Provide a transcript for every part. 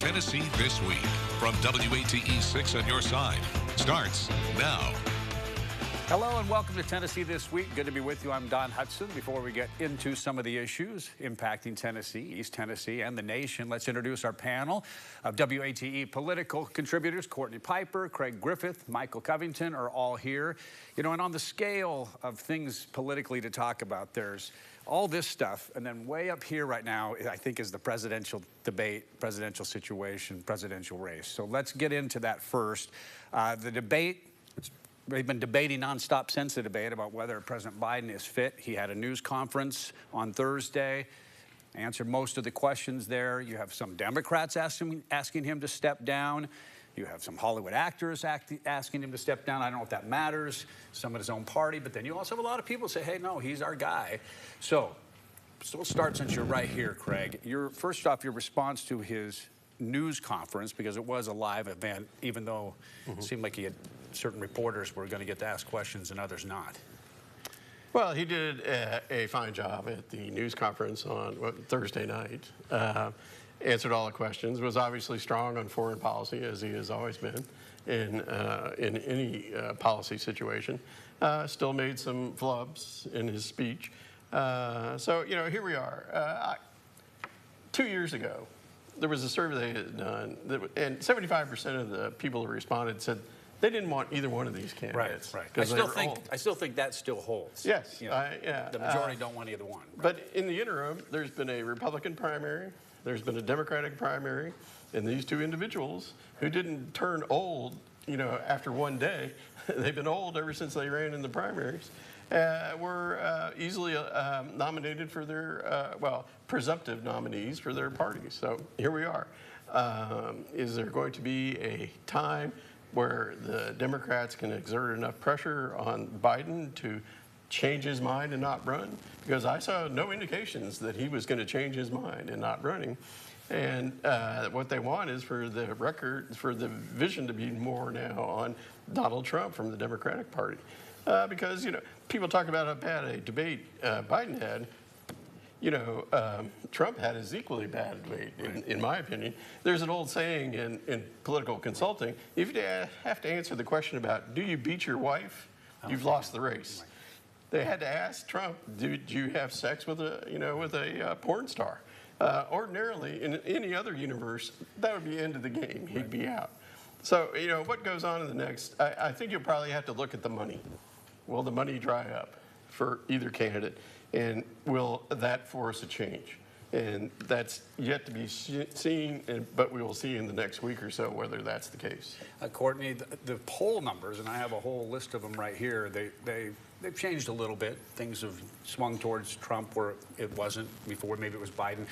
Tennessee This Week from WATE 6 on your side starts now. Hello and welcome to Tennessee This Week. Good to be with you. I'm Don Hudson. Before we get into some of the issues impacting Tennessee, East Tennessee, and the nation, let's introduce our panel of WATE political contributors. Courtney Piper, Craig Griffith, Michael Covington are all here. You know, and on the scale of things politically to talk about, there's all this stuff, and then way up here right now, I think, is the presidential debate, presidential situation, presidential race. So let's get into that first. The debate. They've been debating nonstop since the debate about whether President Biden is fit. He had a news conference on Thursday, answered most of the questions there. You have some Democrats asking him to step down. You have some Hollywood actors asking him to step down. I don't know if that matters, some of his own party. But then you also have a lot of people say, hey, no, he's our guy. So we'll start since you're right here, Craig. First off, your response to his news conference, because it was a live event, even though it seemed like certain reporters were going to get to ask questions and others not. Well, he did a fine job at the news conference on Thursday night. Answered all the questions, was obviously strong on foreign policy, as he has always been in any policy situation. Still made some flubs in his speech. So, you know, here we are. 2 years ago, there was a survey they had done, and 75% of the people who responded said they didn't want either one of these candidates. Right. I still think that still holds. Yes. You know, yeah. The majority don't want either one. Right? But in the interim, there's been a Republican primary, there's been a Democratic primary, and these two individuals who didn't turn old, you know, after one day, they've been old ever since they ran in the primaries, were easily nominated for their, presumptive nominees for their parties. So here we are. Is there going to be a time where the Democrats can exert enough pressure on Biden to change his mind and not run? Because I saw no indications that he was going to change his mind and not running. And what they want is for the vision to be more now on Donald Trump from the Democratic Party. Because, you know, people talk about how bad a debate Biden had. You know, Trump had his equally bad debate, in my opinion. There's an old saying in political consulting: if you have to answer the question about do you beat your wife, you've lost the race. They had to ask Trump, did you have sex with a porn star? Ordinarily, in any other universe, that would be the end of the game. He'd be out. So, you know, what goes on in the next? I think you'll probably have to look at the money. Will the money dry up for either candidate? And will that force a change? And that's yet to be seen, but we will see in the next week or so whether that's the case. Courtney, the poll numbers, and I have a whole list of them right here, they've changed a little bit. Things have swung towards Trump where it wasn't before. Maybe it was Biden.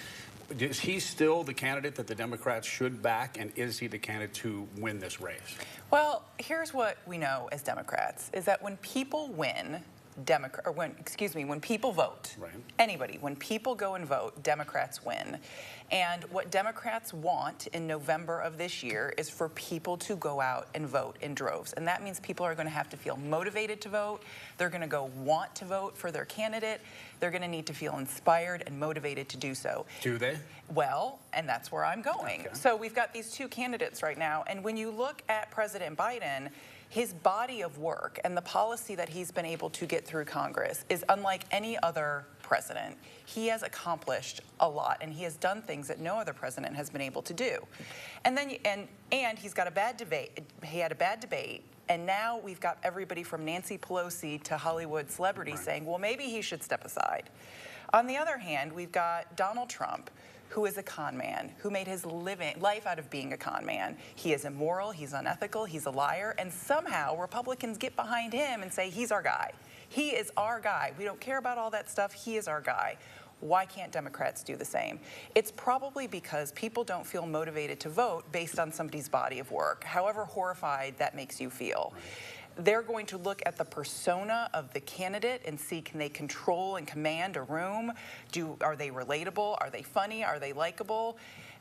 Is he still the candidate that the Democrats should back, and is he the candidate to win this race? Well, here's what we know as Democrats, is that when people win, when people vote, when people go and vote, Democrats win. And what Democrats want in November of this year is for people to go out and vote in droves. And that means people are going to have to feel motivated to vote. They're going to go want to vote for their candidate. They're going to need to feel inspired and motivated to do so. Do they? Well, and that's where I'm going. Okay. So we've got these two candidates right now. And when you look at President Biden, his body of work and the policy that he's been able to get through Congress is unlike any other president. He has accomplished a lot, and he has done things that no other president has been able to do. And then, and he's got a bad debate. He had a bad debate, and now we've got everybody from Nancy Pelosi to Hollywood celebrities saying, well, maybe he should step aside. On the other hand, we've got Donald Trump, who is a con man, who made his life out of being a con man. He is immoral, he's unethical, he's a liar, and somehow Republicans get behind him and say, he's our guy. He is our guy. We don't care about all that stuff. He is our guy. Why can't Democrats do the same? It's probably because people don't feel motivated to vote based on somebody's body of work, however horrified that makes you feel. They're going to look at the persona of the candidate and see, can they control and command a room? Are they relatable? Are they funny? Are they likable?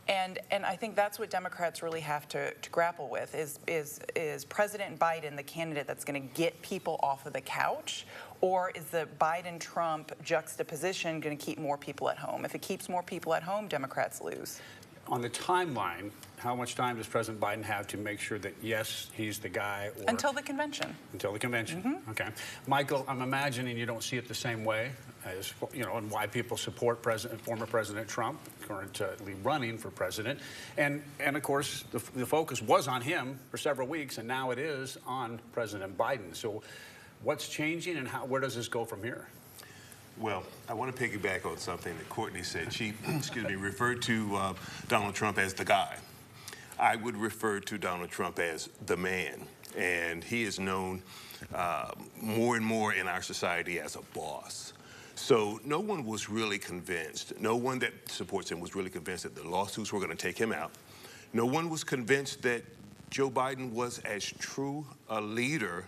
And I think that's what Democrats really have to grapple with is President Biden the candidate that's going to get people off of the couch, or is the Biden-Trump juxtaposition going to keep more people at home? If it keeps more people at home, Democrats lose. on the timeline, how much time does President Biden have to make sure that, yes, he's the guy? Or Until the convention. Until the convention. Okay. Michael, I'm imagining you don't see it the same way as, you know, and why people support former President Trump, currently running for president. And of course, the focus was on him for several weeks, and now it is on President Biden. So what's changing, and where does this go from here? Well, I want to piggyback on something that Courtney said. She, excuse me, referred to Donald Trump as the guy. I would refer to Donald Trump as the man, and he is known more and more in our society as a boss. So no one was really convinced, no one that supports him was really convinced that the lawsuits were going to take him out. No one was convinced that Joe Biden was as true a leader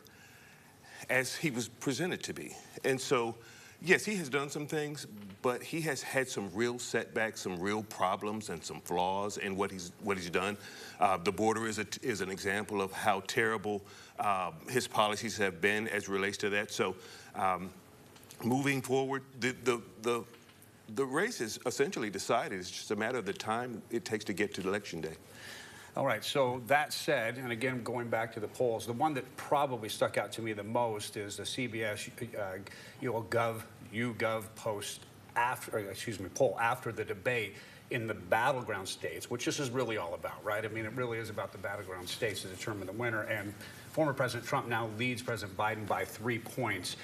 as he was presented to be. And so, yes, he has done some things, but he has had some real setbacks, some real problems, and some flaws in what he's done. The border is an example of how terrible his policies have been as relates to that. So, moving forward, the race is essentially decided. It's just a matter of the time it takes to get to Election Day. All right, so that said, and again, going back to the polls, the one that probably stuck out to me the most is the CBS YouGov post poll after the debate in the battleground states, which this is really all about, right? I mean, it really is about the battleground states to determine the winner. And former President Trump now leads President Biden by 3 points.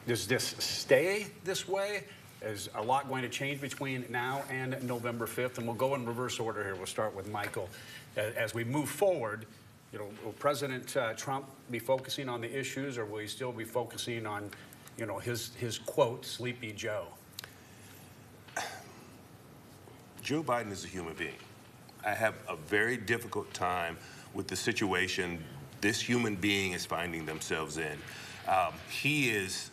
Does this stay this way? Is a lot going to change between now and November 5th? And we'll go in reverse order here. We'll start with Michael. As we move forward, you know, will President Trump be focusing on the issues, or will he still be focusing on, you know, his quote, Sleepy Joe? Joe Biden is a human being. I have a very difficult time with the situation this human being is finding themselves in. He is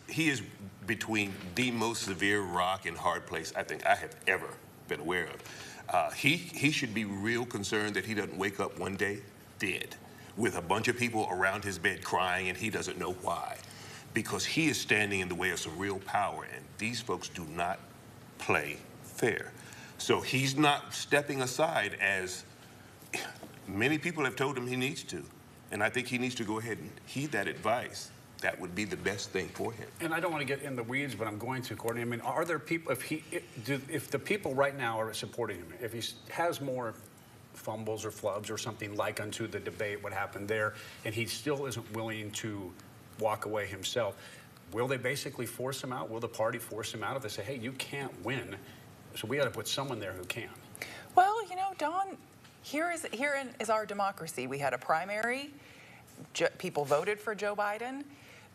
between the most severe rock and hard place I think I have ever been aware of. He should be real concerned that he doesn't wake up one day dead with a bunch of people around his bed crying and he doesn't know why, because he is standing in the way of some real power, and these folks do not play fair. So he's not stepping aside as many people have told him he needs to, and I think he needs to go ahead and heed that advice. That would be the best thing for him. And I don't want to get in the weeds, but I'm going to, Courtney. I mean, are there people, if the people right now are supporting him, if he has more fumbles or flubs or something like unto the debate, what happened there, and he still isn't willing to walk away himself, will they basically force him out? Will the party force him out if they say, hey, you can't win, so we got to put someone there who can? Well, you know, Don, here is our democracy. We had a primary. People voted for Joe Biden.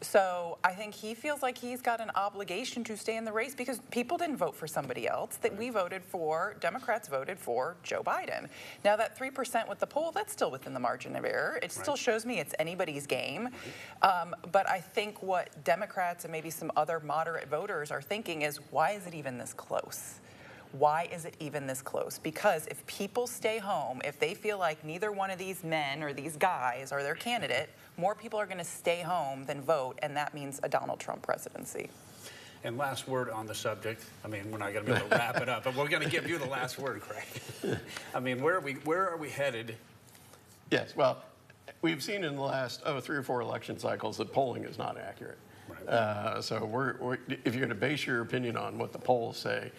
So I think he feels like he's got an obligation to stay in the race because people didn't vote for somebody else. That we voted for, Democrats voted for Joe Biden. Now that 3% with the poll, that's still within the margin of error. It still shows me it's anybody's game. But I think what Democrats and maybe some other moderate voters are thinking is, why is it even this close? Why is it even this close? Because if people stay home, if they feel like neither one of these men or these guys are their candidate, more people are going to stay home than vote, and that means a Donald Trump presidency. And last word on the subject. I mean, we're not going to be able to wrap it up, but we're going to give you the last word, Craig. I mean, where are we headed? Yes, well, we've seen in the last 3 or 4 election cycles that polling is not accurate. Right. So if you're going to base your opinion on what the polls say,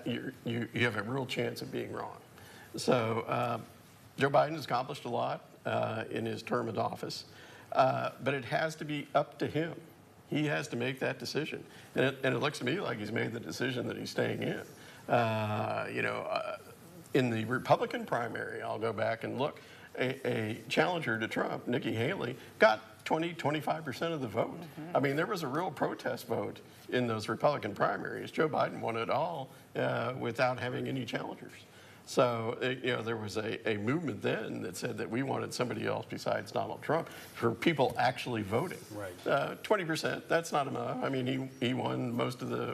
you have a real chance of being wrong. So Joe Biden has accomplished a lot in his term in office, but it has to be up to him. He has to make that decision, and it looks to me like he's made the decision that he's staying in. In the Republican primary, I'll go back and look. A challenger to Trump, Nikki Haley, got 25% of the vote. I mean, there was a real protest vote in those Republican primaries. Joe Biden won it all without having any challengers. So, there was a movement then that said that we wanted somebody else besides Donald Trump for people actually voting. Right. 20%, that's not enough. I mean, he won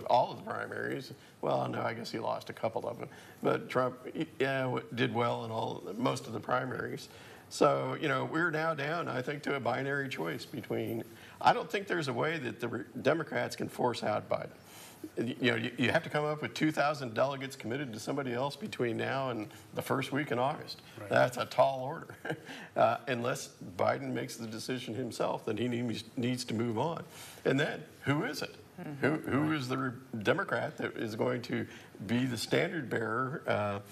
all of the primaries. Well, no, I guess he lost a couple of them. But Trump, did well in most of the primaries. So, we're now down, I think, to a binary choice between, I don't think there's a way that the Democrats can force out Biden. you have to come up with 2,000 delegates committed to somebody else between now and the first week in August. Right. That's a tall order. Unless Biden makes the decision himself, then he needs to move on. And then, who is it? Mm-hmm. Who is the Democrat that is going to be the standard bearer?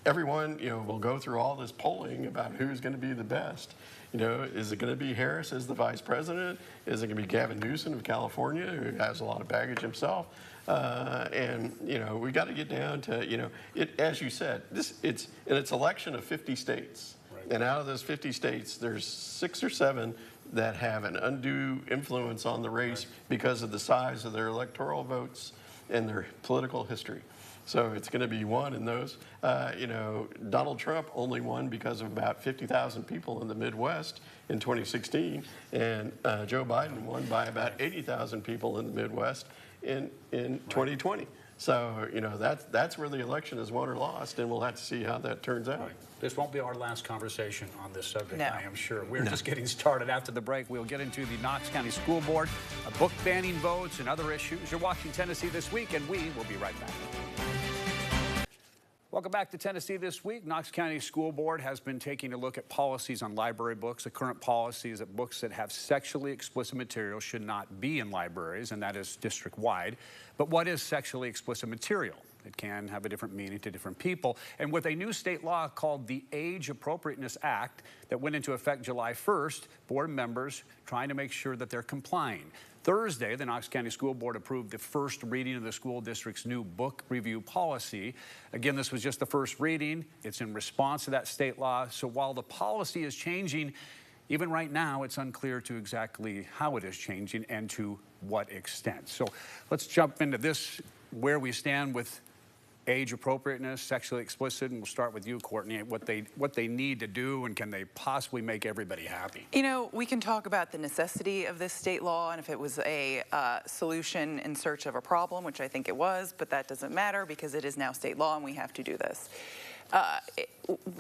Everyone, will go through all this polling about who's going to be the best. Is it going to be Harris as the vice president? Is it going to be Gavin Newsom of California, who has a lot of baggage himself? We got to get down to, as you said, it's election of 50 states. Right. And out of those 50 states, there's 6 or 7 that have an undue influence on the race because of the size of their electoral votes and their political history. So it's going to be one in those. Donald Trump only won because of about 50,000 people in the Midwest in 2016, and Joe Biden won by about 80,000 people in the Midwest in 2020. So, that's where the election is won or lost, and we'll have to see how that turns out. Right. This won't be our last conversation on this subject, no. I am sure. We're just getting started. After the break, we'll get into the Knox County School Board, book banning votes, and other issues. You're watching Tennessee This Week, and we will be right back. Welcome back to Tennessee This Week. Knox County School Board has been taking a look at policies on library books. The current policy is that books that have sexually explicit material should not be in libraries, and that is district-wide. But what is sexually explicit material? It can have a different meaning to different people. And with a new state law called the Age Appropriateness Act that went into effect July 1st, board members trying to make sure that they're complying. Thursday, the Knox County School Board approved the first reading of the school district's new book review policy. Again, this was just the first reading. It's in response to that state law. So while the policy is changing, even right now, it's unclear to exactly how it is changing and to what extent. So let's jump into this, where we stand with age appropriateness, sexually explicit, and we'll start with you, Courtney, what they need to do, and can they possibly make everybody happy? We can talk about the necessity of this state law and if it was a solution in search of a problem, which I think it was, but that doesn't matter because it is now state law and we have to do this.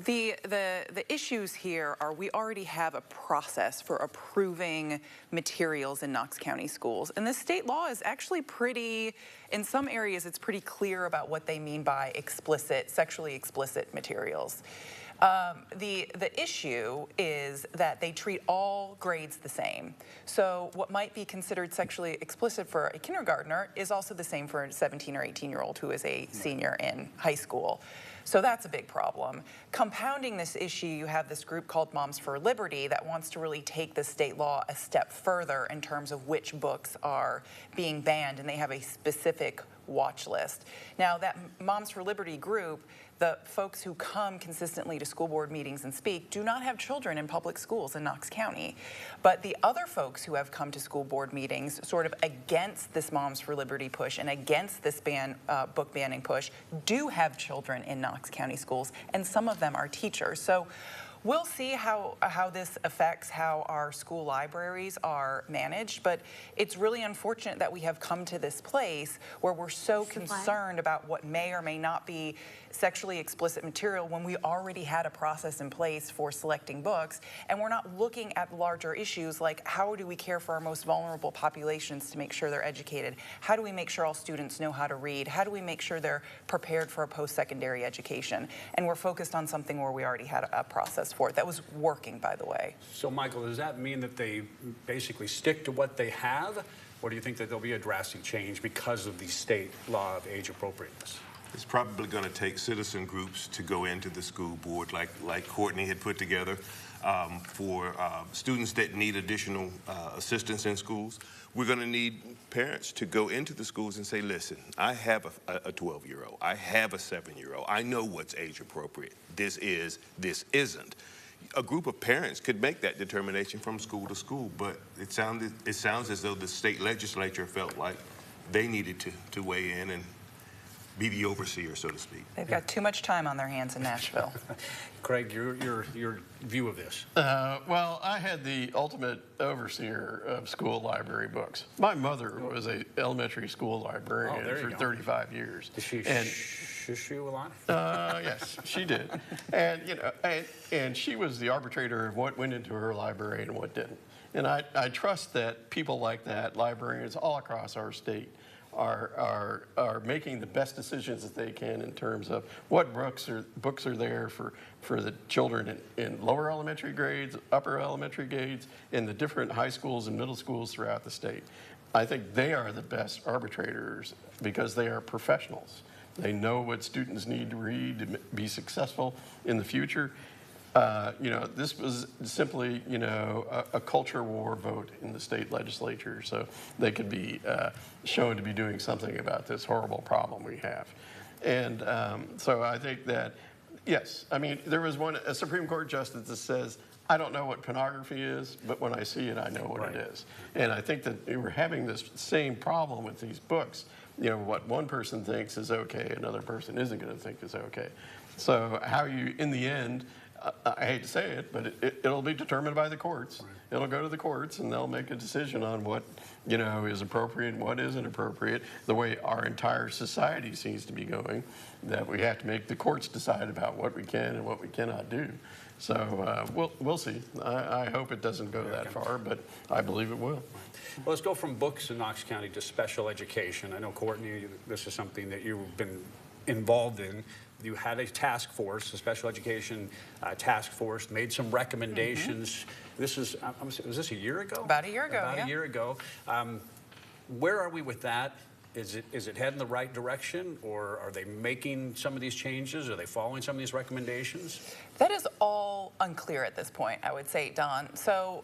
The issues here are we already have a process for approving materials in Knox County schools. And this state law is actually pretty, in some areas, it's pretty clear about what they mean by sexually explicit materials. The issue is that they treat all grades the same. So what might be considered sexually explicit for a kindergartner is also the same for a 17 or 18-year-old who is a senior in high school. So that's a big problem. Compounding this issue, you have this group called Moms for Liberty that wants to really take the state law a step further in terms of which books are being banned, and they have a specific watch list. Now, that Moms for Liberty group, the folks who come consistently to school board meetings and speak, do not have children in public schools in Knox County. But the other folks who have come to school board meetings sort of against this Moms for Liberty push and against this book banning push do have children in Knox County schools, and some of them are teachers. So we'll see how this affects how our school libraries are managed, but it's really unfortunate that we have come to this place where we're so concerned about what may or may not be sexually explicit material when we already had a process in place for selecting books, and we're not looking at larger issues like how do we care for our most vulnerable populations to make sure they're educated? How do we make sure all students know how to read? How do we make sure they're prepared for a post-secondary education? And we're focused on something where we already had a process for it. That was working, by the way. So, Michael, does that mean that they basically stick to what they have, or do you think that there'll be a drastic change because of the state law of age appropriateness? It's probably going to take citizen groups to go into the school board, like Courtney had put together, for students that need additional assistance in schools. We're going to need parents to go into the schools and say, listen, I have a 12-year-old. I have a 7-year-old. I know what's age appropriate. This is, this isn't. A group of parents could make that determination from school to school, but it sounds as though the state legislature felt like they needed to weigh in and be the overseer, so to speak. They've got too much time on their hands in Nashville. Craig, your view of this? Well, I had the ultimate overseer of school library books. My mother was an elementary school librarian for 35 years. Did she shush you a lot? Yes, she did. And and she was the arbitrator of what went into her library and what didn't. And I trust that people like that, librarians all across our state, are making the best decisions that they can in terms of what books are there for the children in lower elementary grades, upper elementary grades, in the different high schools and middle schools throughout the state. I think they are the best arbitrators because they are professionals. They know what students need to read to be successful in the future. This was simply, a culture war vote in the state legislature, so they could be shown to be doing something about this horrible problem we have. And so I think that, yes, I mean, there was a Supreme Court justice that says, I don't know what pornography is, but when I see it, I know what it is. And I think that we're having this same problem with these books. What one person thinks is okay, another person isn't going to think is okay. So how you, in the end, I hate to say it, but it'll be determined by the courts. Right. It'll go to the courts, and they'll make a decision on what, is appropriate and what isn't appropriate, the way our entire society seems to be going, that we have to make the courts decide about what we can and what we cannot do. So we'll see. I hope it doesn't go that far, but I believe it will. Well, let's go from books in Knox County to special education. I know, Courtney, this is something that you've been involved in. You had a task force, a special education task force, made some recommendations. This is, was this a year ago? About a year ago, About a year ago. Where are we with that? Is it heading the right direction, or are they making some of these changes? Are they following some of these recommendations? That is all unclear at this point, I would say, Don. So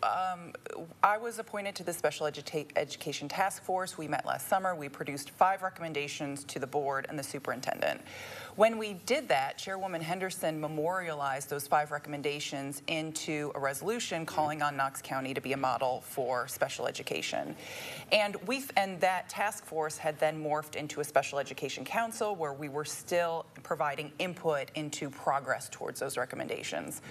I was appointed to the Special Education Task Force. We met last summer. We produced 5 recommendations to the board and the superintendent. When we did that, Chairwoman Henderson memorialized those 5 recommendations into a resolution calling on Knox County to be a model for special education. And that task force had then morphed into a special education council where we were still providing input into progress towards those recommendations.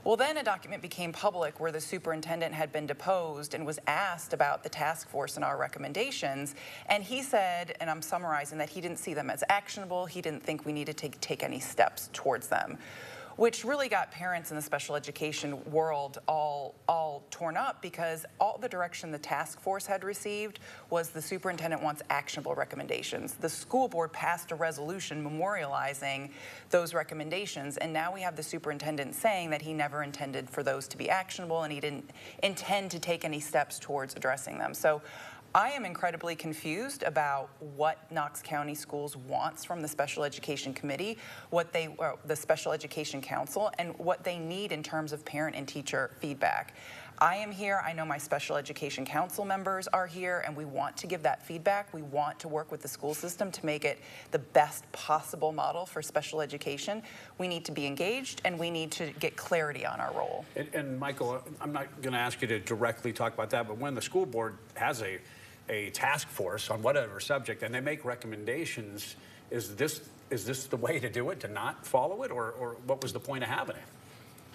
Well, then a document became public where the superintendent had been deposed and was asked about the task force and our recommendations. And he said, and I'm summarizing, that he didn't see them as actionable. He didn't think we needed to take any steps towards them, which really got parents in the special education world all torn up, because all the direction the task force had received was the superintendent wants actionable recommendations. The school board passed a resolution memorializing those recommendations, and now we have the superintendent saying that he never intended for those to be actionable and he didn't intend to take any steps towards addressing them. So I am incredibly confused about what Knox County Schools wants from the Special Education Committee, the Special Education Council, and what they need in terms of parent and teacher feedback. I am here. I know my Special Education Council members are here, and we want to give that feedback. We want to work with the school system to make it the best possible model for special education. We need to be engaged, and we need to get clarity on our role. And Michael, I'm not going to ask you to directly talk about that, but when the school board has a task force on whatever subject and they make recommendations, is this the way to do it, to not follow it, or what was the point of having it?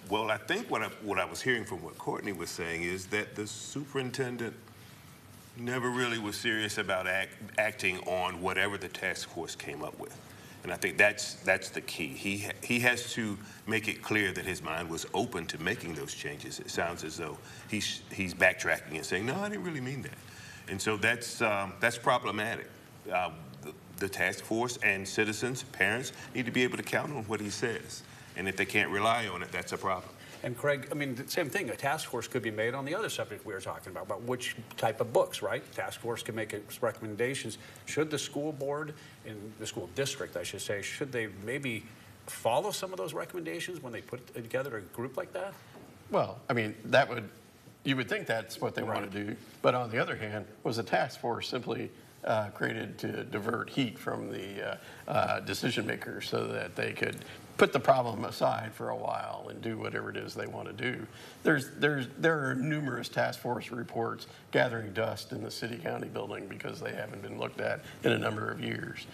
Well, I think what I was hearing from what Courtney was saying is that the superintendent never really was serious about acting on whatever the task force came up with. And I think that's the key. He has to make it clear that his mind was open to making those changes. It sounds as though he's backtracking and saying, no, I didn't really mean that. And so that's problematic. The task force and citizens, parents, need to be able to count on what he says. And if they can't rely on it, that's a problem. And Craig, I mean, the same thing. A task force could be made on the other subject we were talking about which type of books, right? Task force can make its recommendations. Should the school board, in the school district, I should say, should they maybe follow some of those recommendations when they put together a group like that? Well, I mean, you would think that's what they want to do. But on the other hand, was a task force simply created to divert heat from the decision makers so that they could put the problem aside for a while and do whatever it is they want to do. There are numerous task force reports gathering dust in the city-county building because they haven't been looked at in a number of years.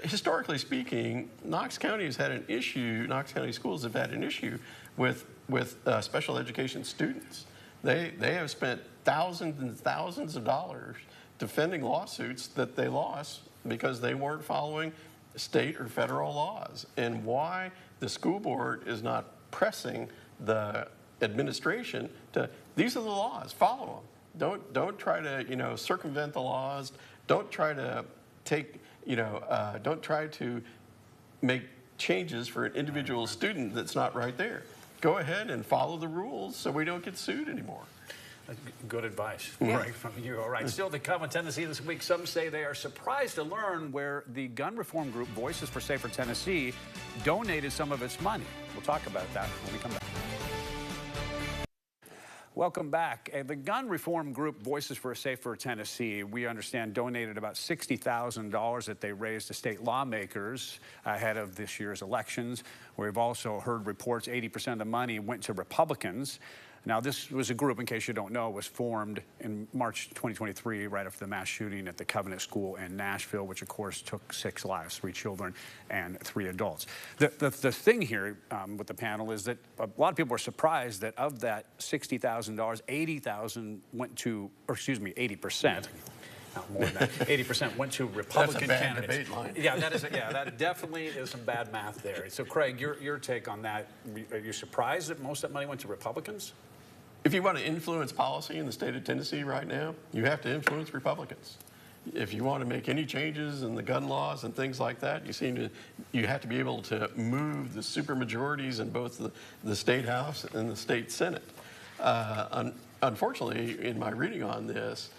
Historically speaking, Knox County has had an issue, Knox County Schools have had an issue with special education students. They have spent thousands and thousands of dollars defending lawsuits that they lost because they weren't following state or federal laws. And why the school board is not pressing the administration to, these are the laws, follow them. Don't try to circumvent the laws don't try to don't try to make changes for an individual student that's not right there. Go ahead and follow the rules so we don't get sued anymore. Good advice, Greg, from you. All right, still to come in Tennessee this week, some say they are surprised to learn where the gun reform group Voices for Safer Tennessee donated some of its money. We'll talk about that when we come back. Welcome back. The gun reform group Voices for a Safer Tennessee, we understand, donated about $60,000 that they raised to state lawmakers ahead of this year's elections. We've also heard reports 80% of the money went to Republicans. Now, this was a group, in case you don't know, was formed in March 2023, right after the mass shooting at the Covenant School in Nashville, which, of course, took 6 lives, 3 children and 3 adults. The thing here with the panel is that a lot of people are surprised that of that $60,000, $80,000 went to, or excuse me, 80%. Not more than that. 80% went to Republican candidates. Debate line. Yeah, that definitely is some bad math there. So, Craig, your take on that? Are you surprised that most of that money went to Republicans? If you want to influence policy in the state of Tennessee right now, you have to influence Republicans. If you want to make any changes in the gun laws and things like that, you have to be able to move the supermajorities in both the state house and the state senate. Unfortunately, in my reading on this,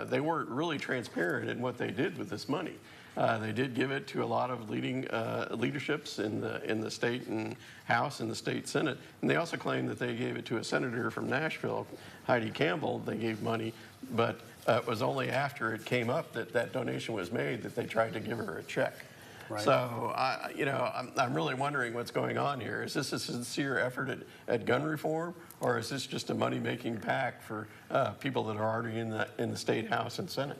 they weren't really transparent in what they did with this money. They did give it to a lot of leading leaderships in the state and House and the state Senate, and they also claimed that they gave it to a senator from Nashville, Heidi Campbell. They gave money, but it was only after it came up that that donation was made that they tried to give her a check. Right. So, I'm really wondering what's going on here. Is this a sincere effort at gun reform, or is this just a money-making pact for people that are already in the state House and Senate?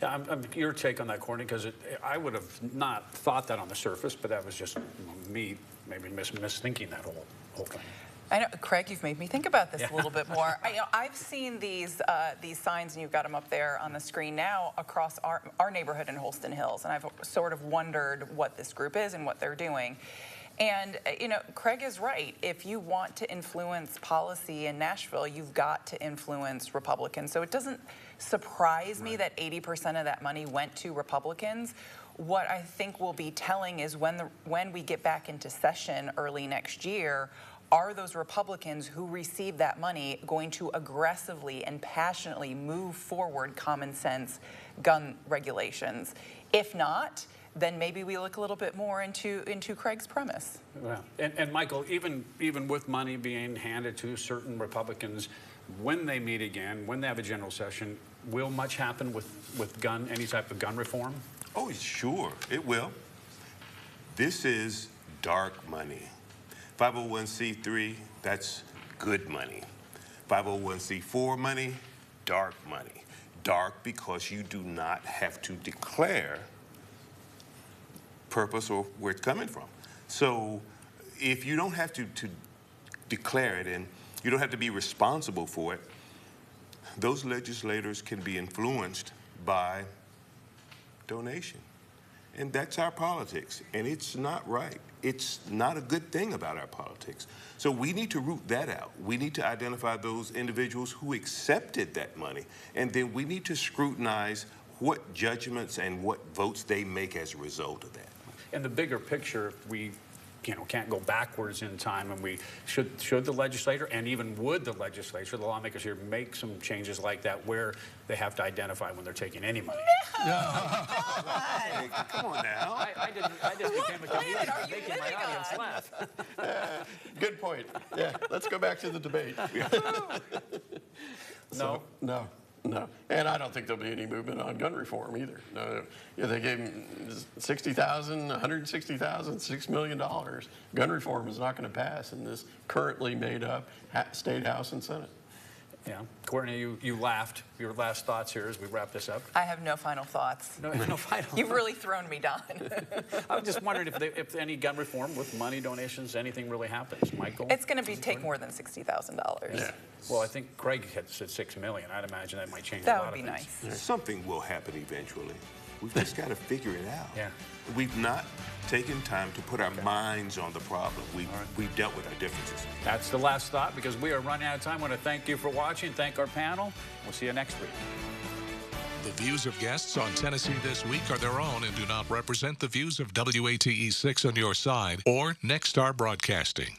Yeah, your take on that, Courtney, because I would have not thought that on the surface, but that was just me maybe misthinking that whole thing. I know, Craig, you've made me think about this a little bit more. I've seen these signs, and you've got them up there on the screen now, across our neighborhood in Holston Hills, and I've sort of wondered what this group is and what they're doing. And, Craig is right. If you want to influence policy in Nashville, you've got to influence Republicans. So it doesn't surprise me that 80% of that money went to Republicans. What I think will be telling is when we get back into session early next year, are those Republicans who receive that money going to aggressively and passionately move forward common sense gun regulations? If not, then maybe we look a little bit more into Craig's premise. Well, and Michael, even with money being handed to certain Republicans, when they meet again, when they have a general session, will much happen with any type of gun reform? Oh, sure, it will. This is dark money. 501c3, that's good money. 501c4 money, dark money. Dark because you do not have to declare purpose or where it's coming from. So if you don't have to declare it and you don't have to be responsible for it, those legislators can be influenced by donation. And that's our politics, and it's not right. It's not a good thing about our politics. So we need to root that out. We need to identify those individuals who accepted that money, and then we need to scrutinize what judgments and what votes they make as a result of that. In the bigger picture, we can't go backwards in time, and we should the legislator, and even would the legislature, the lawmakers here, make some changes like that where they have to identify when they're taking any money. Hey, come on now. I just became a comedian making my audience laugh. Good point. Yeah, let's go back to the debate. No. And I don't think there'll be any movement on gun reform either. No. Yeah, they gave him $60,000, $160,000, $6 million. Gun reform is not going to pass in this currently made up state House and Senate. Yeah. Courtney, you laughed. Your last thoughts here as we wrap this up? I have no final thoughts. No final You've really thrown me, Don. I was just wondering if any gun reform with money donations, anything really happens. Michael? It's going to take more than $60,000. Yeah. Well, I think Craig had said $6 million. I'd imagine that might change that a lot of things. That would be nice. Yeah. Something will happen eventually. We've just got to figure it out. Yeah. We've not taken time to put our minds on the problem. We've dealt with our differences. That's the last thought, because we are running out of time. I want to thank you for watching. Thank our panel. We'll see you next week. The views of guests on Tennessee This Week are their own and do not represent the views of WATE 6 on your side or Nexstar Broadcasting.